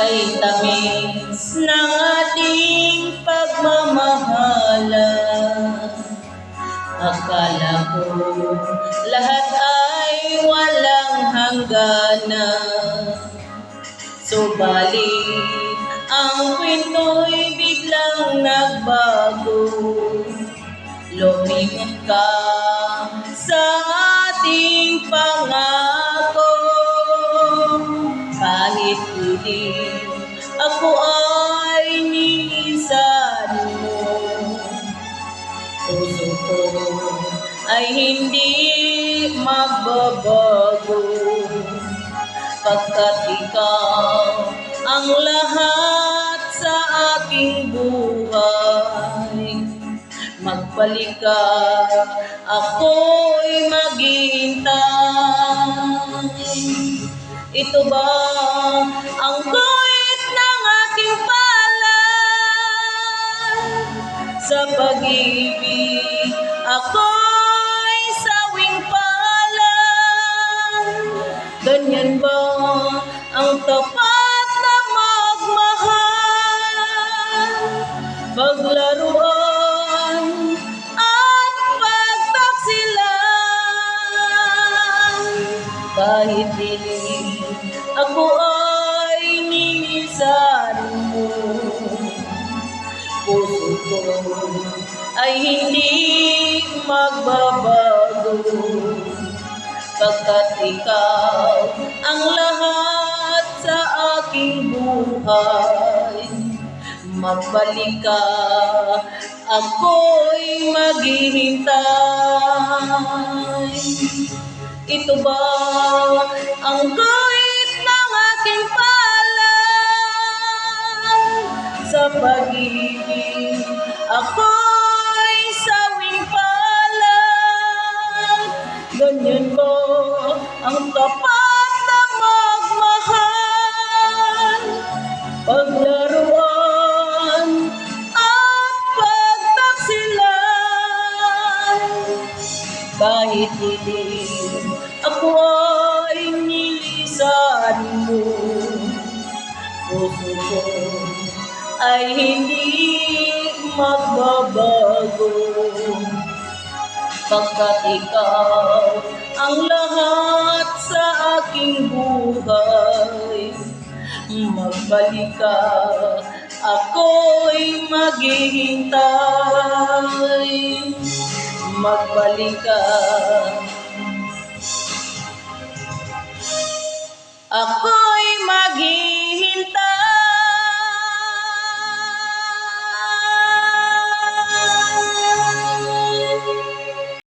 kay tamis ng ating pagmamahalan. Akala ko lahat ay walang hangganan, subalit ang kwento'y biglang nagbago. Lumimot ka sa ating pangako, kahit hindi ako ay nilisan mo. Puso ko ay hindi magbabago, pagkat ikaw ang lahat sa aking buhay. Magbalik ka, ako'y maghihintay. Ito ba ang guhit ng aking palad? Sa pag-ibig ako'y sawing palad. Ganyan ba ang tapat na magmahal? Paglaruan at pagtaksilan, kahit di ako ay nilisan mo. Puso ko ay hindi magbabago, pagkat ikaw ang lahat sa aking buhay. Magbalik ka, ako'y maghihintay. Ito ba ang guhit ng aking palad? Sa pag-ibig ako'y sawing palad. Ganyan ba ang tapat na magmahal? Paglaruan at pagtaksilan, kahit hindi ako ay nilisan mo. Puso ko ay hindi magbabago, pagkat ikaw ang lahat sa aking buhay. Magbalik ka, ako'y maghihintay. Magbalik ka, ako